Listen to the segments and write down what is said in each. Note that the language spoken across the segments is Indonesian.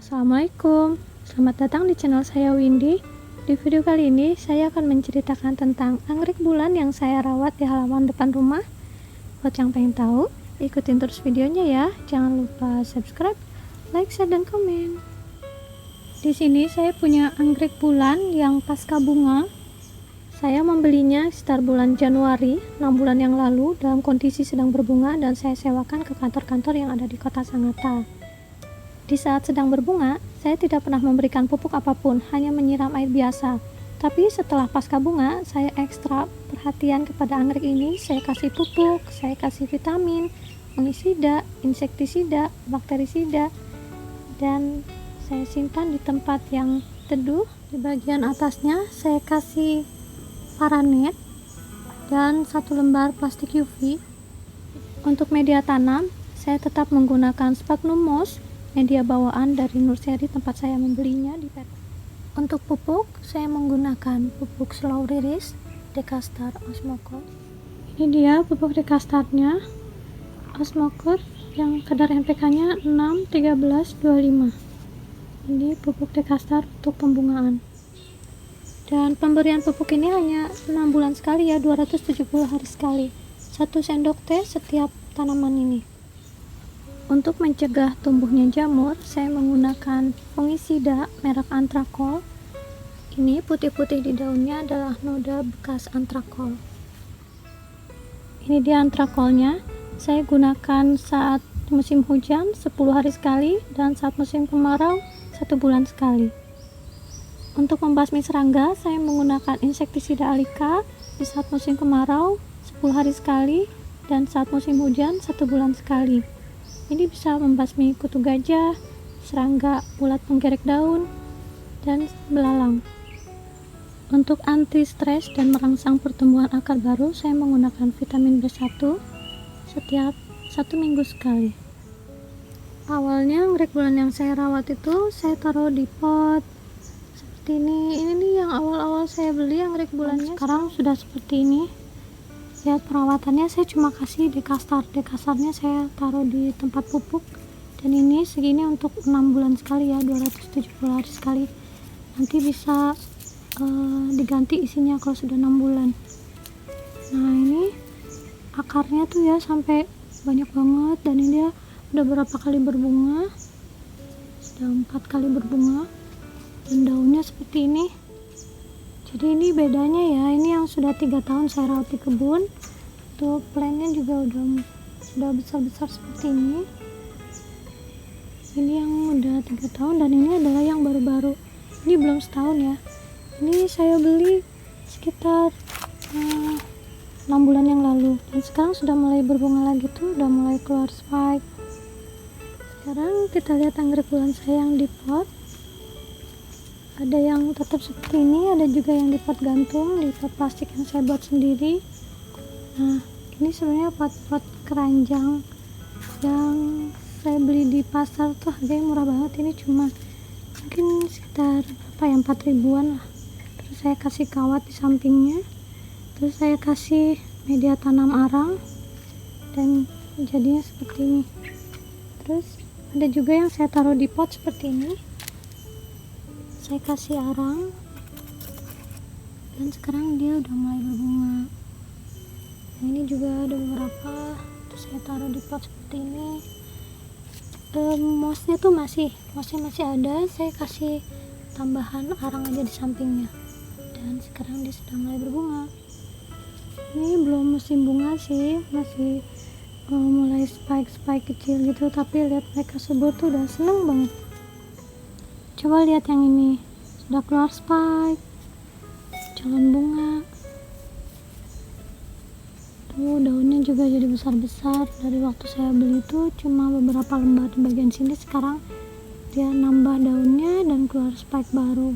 Assalamualaikum, selamat datang di channel saya Windy. Di video kali ini saya akan menceritakan tentang anggrek bulan yang saya rawat di halaman depan rumah. Buat yang pengen tahu, ikutin terus videonya ya. Jangan lupa subscribe, like, share, dan komen. Di sini saya punya anggrek bulan yang pasca bunga. Saya membelinya sekitar bulan Januari, 6 bulan yang lalu, dalam kondisi sedang berbunga, dan saya sewakan ke kantor-kantor yang ada di kota Sangatta. Di saat sedang berbunga, saya tidak pernah memberikan pupuk apapun, hanya menyiram air biasa. Tapi setelah pasca bunga, saya ekstra perhatian kepada anggrek ini. Saya kasih pupuk, saya kasih vitamin, fungisida, insektisida, bakterisida, dan saya simpan di tempat yang teduh. Di bagian atasnya saya kasih paranet dan 1 lembar plastik UV. Untuk media tanam, saya tetap menggunakan sphagnum moss, media bawaan dari nursery tempat saya membelinya di Petra. Untuk pupuk, saya menggunakan pupuk slow release Dekastar Osmocote. Ini dia pupuk Dekastarnya, Osmocote, yang kadar NPK-nya 6, 13, 25. Ini pupuk Dekastar untuk pembungaan. Dan pemberian pupuk ini hanya 6 bulan sekali ya, 270 hari sekali. 1 sendok teh setiap tanaman ini. Untuk mencegah tumbuhnya jamur, saya menggunakan fungisida merek Antrakol. Ini putih-putih di daunnya adalah noda bekas Antrakol. Ini dia Antrakolnya. Saya gunakan saat musim hujan 10 hari sekali, dan saat musim kemarau 1 bulan sekali. Untuk membasmi serangga, saya menggunakan insektisida Alika di saat musim kemarau 10 hari sekali, dan saat musim hujan 1 bulan sekali. Ini bisa membasmi kutu gajah, serangga ulat penggerek daun, dan belalang. Untuk anti stres dan merangsang pertumbuhan akar baru, saya menggunakan vitamin B1 setiap 1 minggu sekali. Awalnya anggrek bulan yang saya rawat itu saya taruh di pot seperti ini nih yang awal-awal saya beli anggrek bulannya. Sekarang sudah seperti ini. Lihat perawatannya, saya cuma kasih dekastarnya saya taruh di tempat pupuk, dan ini segini untuk 6 bulan sekali ya, 270 hari sekali. Nanti bisa diganti isinya kalau sudah 6 bulan. Nah, ini akarnya tuh ya sampai banyak banget, dan ini dia udah berapa kali berbunga, sudah 4 kali berbunga, dan daunnya seperti ini. Jadi ini bedanya ya, ini yang sudah 3 tahun saya rawat di kebun. Tuh plantnya juga sudah besar-besar seperti ini. Ini yang udah 3 tahun, dan ini adalah yang baru-baru. Ini belum setahun ya. Ini saya beli sekitar 6 bulan yang lalu, dan sekarang sudah mulai berbunga lagi tuh, udah mulai keluar spike. Sekarang kita lihat anggrek bulan saya yang di pot. Ada yang tetap seperti ini, ada juga yang di pot gantung, di pot plastik yang saya buat sendiri. Nah, ini sebenarnya pot keranjang yang saya beli di pasar tuh harganya murah banget. Ini cuma mungkin sekitar 4 ribuan lah. Terus saya kasih kawat di sampingnya, terus saya kasih media tanam arang, dan jadinya seperti ini. Terus ada juga yang saya taruh di pot seperti ini, saya kasih arang, dan sekarang dia udah mulai berbunga. Nah, ini juga ada beberapa, terus saya taruh di pot seperti ini. Mossnya tuh masih ada, saya kasih tambahan arang aja di sampingnya, dan sekarang dia sudah mulai berbunga. Ini belum musim bunga sih, masih mulai spike kecil gitu, tapi lihat mereka subur tuh udah seneng banget. Coba lihat yang ini, sudah keluar spike, calon bunga. Tuh daunnya juga jadi besar-besar. Dari waktu saya beli itu cuma beberapa lembar di bagian sini, sekarang dia nambah daunnya dan keluar spike baru.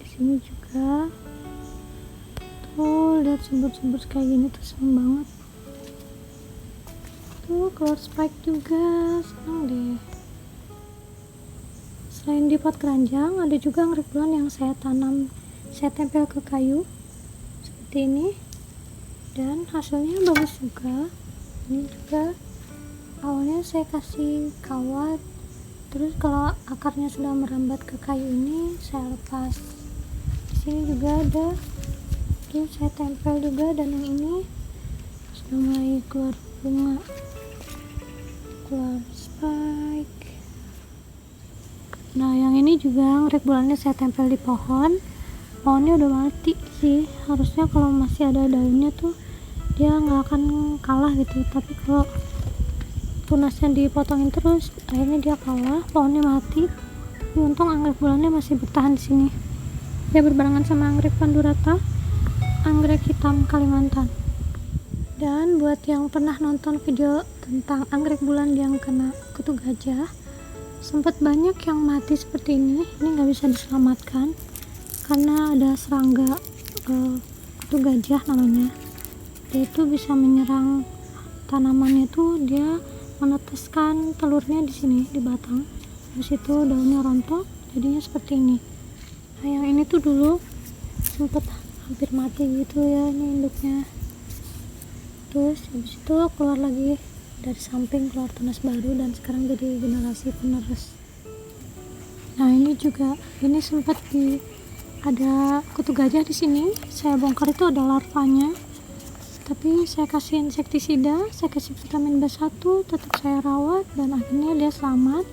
Di sini juga. Tuh lihat subur-subur kayak gini tuh seneng banget. Tuh keluar spike juga, seneng deh. Selain di pot keranjang, ada juga anggrek bulan yang saya tanam, saya tempel ke kayu seperti ini, dan hasilnya bagus juga. Ini juga awalnya saya kasih kawat Terus kalau akarnya sudah merambat ke kayu ini, saya lepas. Di sini juga ada, terus saya tempel juga, dan yang ini sudah mulai keluar bunga, keluar spike. Nah yang ini juga anggrek bulannya saya tempel di pohon. Pohonnya udah mati sih, harusnya kalau masih ada daunnya tuh dia nggak akan kalah gitu, tapi kalau tunasnya dipotongin terus akhirnya dia kalah, pohonnya mati. Untung anggrek bulannya masih bertahan di sini. Dia berbarengan sama anggrek pandurata, anggrek hitam Kalimantan. Dan buat yang pernah nonton video tentang anggrek bulan yang kena kutu gajah, sempat banyak yang mati seperti ini nggak bisa diselamatkan karena ada serangga kutu gajah namanya. Dia itu bisa menyerang tanamannya, tuh dia meneteskan telurnya di sini di batang, habis itu daunnya rontok jadinya seperti ini. Nah yang ini tuh dulu sempet hampir mati gitu ya, ini induknya. Terus habis itu keluar lagi dari samping, keluar tunas baru, dan sekarang jadi generasi penerus. Nah ini juga, ini sempat ada kutu gajah di sini, saya bongkar, itu ada larvanya. Tapi saya kasih insektisida, saya kasih vitamin B1, tetap saya rawat, dan akhirnya dia selamat.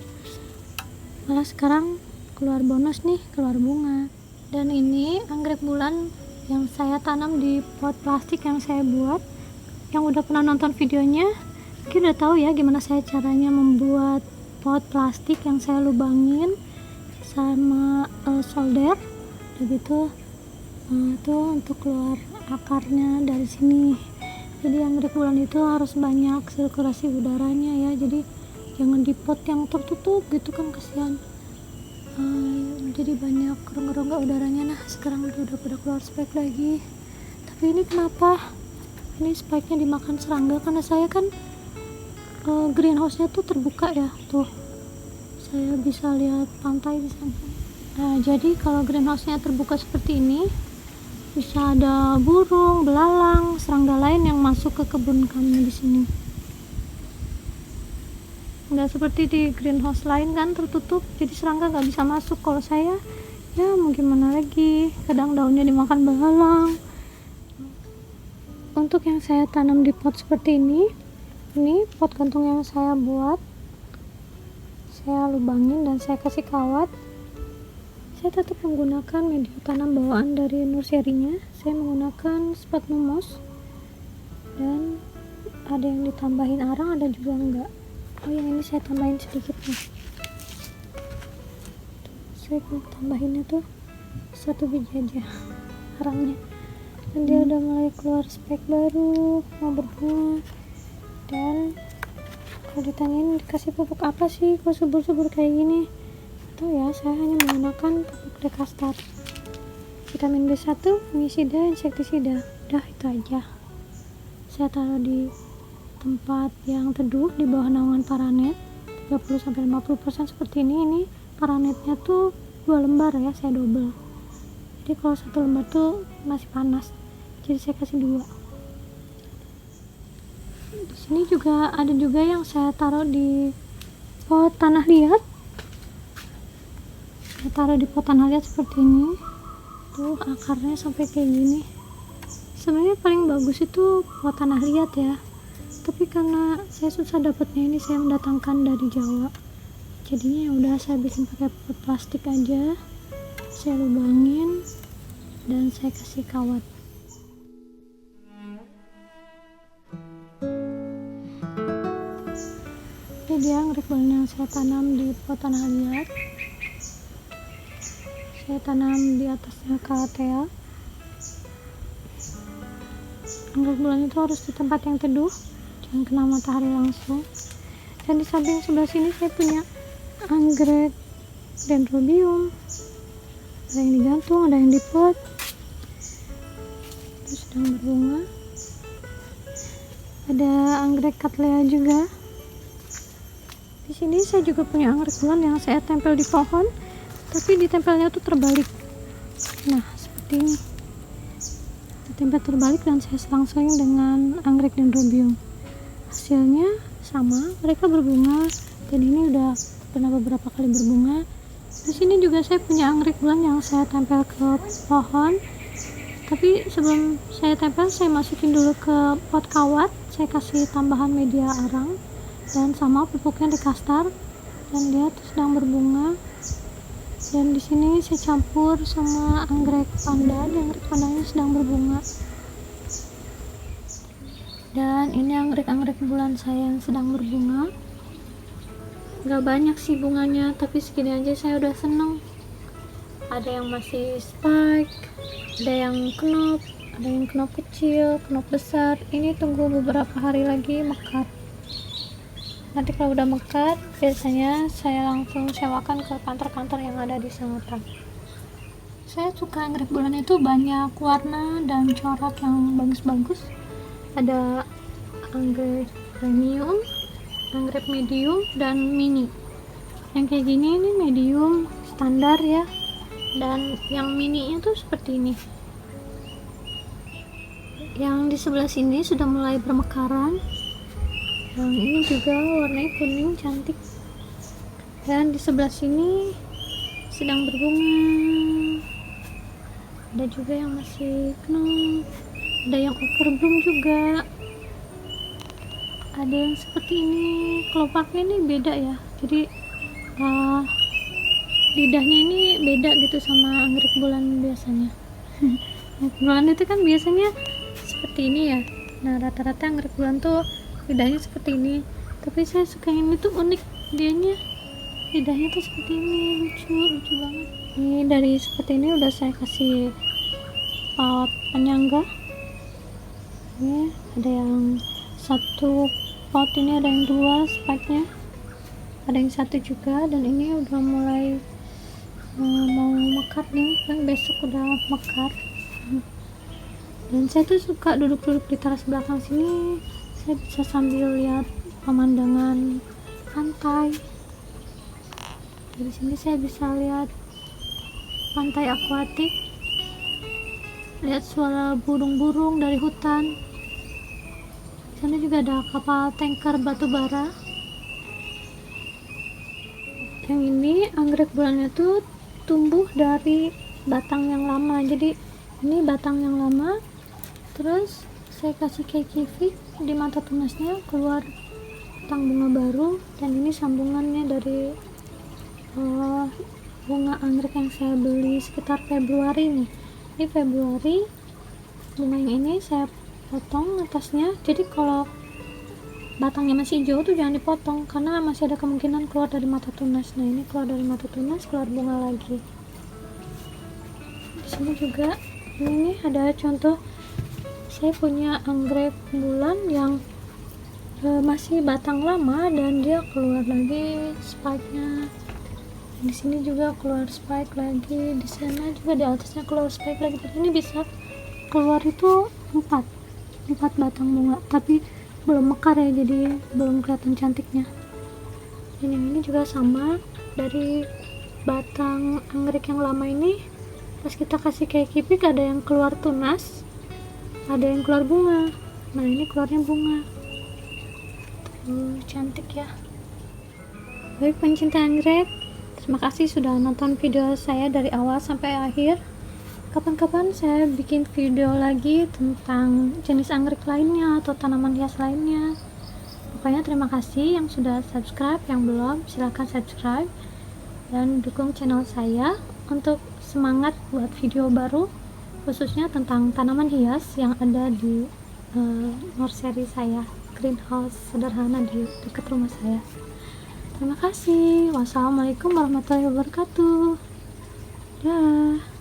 Malah sekarang keluar bonus nih, keluar bunga. Dan ini anggrek bulan yang saya tanam di pot plastik yang saya buat. Yang udah pernah nonton videonya mungkin udah tahu ya gimana saya caranya membuat pot plastik yang saya lubangin sama solder. Begitu itu untuk keluar akarnya dari sini. Jadi anggrek bulan itu harus banyak sirkulasi udaranya ya, jadi jangan di pot yang tertutup gitu kan, kasihan. Jadi banyak rongga-rongga udaranya. Nah sekarang udah pada keluar spike lagi, tapi ini kenapa ini spike nya dimakan serangga? Karena saya kan greenhouse nya tuh terbuka ya, tuh saya bisa lihat pantai di sana. Nah jadi kalau greenhouse nya terbuka seperti ini, bisa ada burung, belalang, serangga lain yang masuk ke kebun kami di sini. Nggak seperti di greenhouse lain kan tertutup, jadi serangga nggak bisa masuk. Kalau saya ya mau gimana lagi, kadang daunnya dimakan belalang. Untuk yang saya tanam di pot seperti ini pot gantung yang saya buat, saya lubangin dan saya kasih kawat. Saya tetap menggunakan media tanam bawaan dari nursery-nya. Saya menggunakan sphagnum moss, dan ada yang ditambahin arang, ada juga enggak. Oh yang ini saya tambahin sedikit nih, saya tambahinnya tuh 1 biji aja arangnya, dan dia udah mulai keluar spike baru, mau berbunga. Dan kalau ditanyain dikasih pupuk apa sih kok subur-subur kayak gini, atau ya saya hanya menggunakan pupuk dekastar, vitamin B1, fungisida, insektisida, udah itu aja. Saya taruh di tempat yang teduh di bawah naungan paranet 30-50% seperti ini. Ini paranetnya tuh 2 lembar ya, saya double, jadi kalau 1 lembar tuh masih panas, jadi saya kasih 2. Di sini juga ada juga yang saya taruh di pot tanah liat. Saya taruh di pot tanah liat seperti ini, tuh akarnya sampai kayak gini. Sebenarnya paling bagus itu pot tanah liat ya, tapi karena saya susah dapatnya, ini saya mendatangkan dari Jawa, jadinya ya udah saya bikin pakai pot plastik aja. Saya lubangin dan saya kasih kawat. Ini dia anggrek bulan yang saya tanam di pot tanah liat. Saya tanam di atasnya calathea. Anggrek bulan itu harus di tempat yang teduh, jangan kena matahari langsung. Dan di samping sebelah sini saya punya anggrek dendrobium, ada yang digantung, ada yang di pot, itu sedang berbunga. Ada anggrek cattleya juga. Di sini saya juga punya anggrek bulan yang saya tempel di pohon, tapi ditempelnya tuh terbalik. Nah seperti ini, ditempel terbalik dan saya selang-seling dengan anggrek dendrobium. Hasilnya sama, mereka berbunga, dan ini udah pernah beberapa kali berbunga. Di sini juga saya punya anggrek bulan yang saya tempel ke pohon, tapi sebelum saya tempel saya masukin dulu ke pot kawat, saya kasih tambahan media arang dan sama pupuknya di kastar, dan dia tuh sedang berbunga. Dan di sini saya campur sama anggrek panda, dan anggrek pandanya sedang berbunga. Dan ini anggrek bulan saya yang sedang berbunga. Gak banyak sih bunganya, tapi segini aja saya udah seneng. Ada yang masih spike, ada yang knop kecil, knop besar. Ini tunggu beberapa hari lagi mekar. Nanti kalau udah mekar, biasanya saya langsung sewakan ke kantor-kantor yang ada di Sumatera. Saya suka anggrek bulan itu banyak warna dan corak yang bagus-bagus. Ada anggrek premium, anggrek medium, dan mini. Yang kayak gini ini medium standar ya, dan yang mini itu seperti ini. Yang di sebelah sini sudah mulai bermekaran. Yang ini juga warnanya kuning cantik. Dan di sebelah sini sedang berbunga. Ada juga yang masih knop, ada yang overbloom juga, ada yang seperti ini. Kelopaknya ini beda ya, jadi lidahnya ini beda gitu sama anggrek bulan biasanya. Anggrek bulan itu kan biasanya seperti ini ya. Nah, rata-rata anggrek bulan tuh lidahnya seperti ini, tapi saya suka yang ini tuh unik, dianya lidahnya tuh seperti ini, lucu banget. Ini dari seperti ini udah saya kasih pot penyangga. Ini ada yang satu pot, ini ada yang dua spike-nya, ada yang satu juga, dan ini udah mulai mau mekar nih, kan besok udah mekar. Dan saya tuh suka duduk-duduk di teras belakang sini, saya bisa sambil lihat pemandangan pantai. Dari sini saya bisa lihat pantai akuatik, lihat suara burung-burung dari hutan. Di sana juga ada kapal tanker batu bara. Yang ini anggrek bulannya tuh tumbuh dari batang yang lama, jadi ini batang yang lama, terus saya kasih kekivik di mata tunasnya, keluar batang bunga baru. Dan ini sambungannya dari bunga anggrek yang saya beli sekitar Februari nih. Ini Februari, bunga yang ini saya potong atasnya, jadi kalau batangnya masih hijau tuh jangan dipotong karena masih ada kemungkinan keluar dari mata tunas. Nah, ini keluar dari mata tunas, keluar bunga lagi. Di sini juga ini ada contoh, saya punya anggrek bulan yang masih batang lama dan dia keluar lagi spike-nya. Di sini juga keluar spike lagi, di sana juga di atasnya keluar spike lagi. Jadi ini bisa keluar itu 4 batang bunga, tapi belum mekar ya, jadi belum kelihatan cantiknya. Dan yang ini juga sama, dari batang anggrek yang lama ini pas kita kasih kayak kipik ada yang keluar tunas, ada yang keluar bunga. Nah, ini keluarnya bunga. Cantik ya. Baik pencinta anggrek, terima kasih sudah nonton video saya dari awal sampai akhir. Kapan-kapan saya bikin video lagi tentang jenis anggrek lainnya atau tanaman hias lainnya. Pokoknya terima kasih yang sudah subscribe, yang belum silahkan subscribe dan dukung channel saya untuk semangat buat video baru, khususnya tentang tanaman hias yang ada di nursery saya, greenhouse sederhana di dekat rumah saya. Terima kasih. Wassalamualaikum warahmatullahi wabarakatuh. Dah.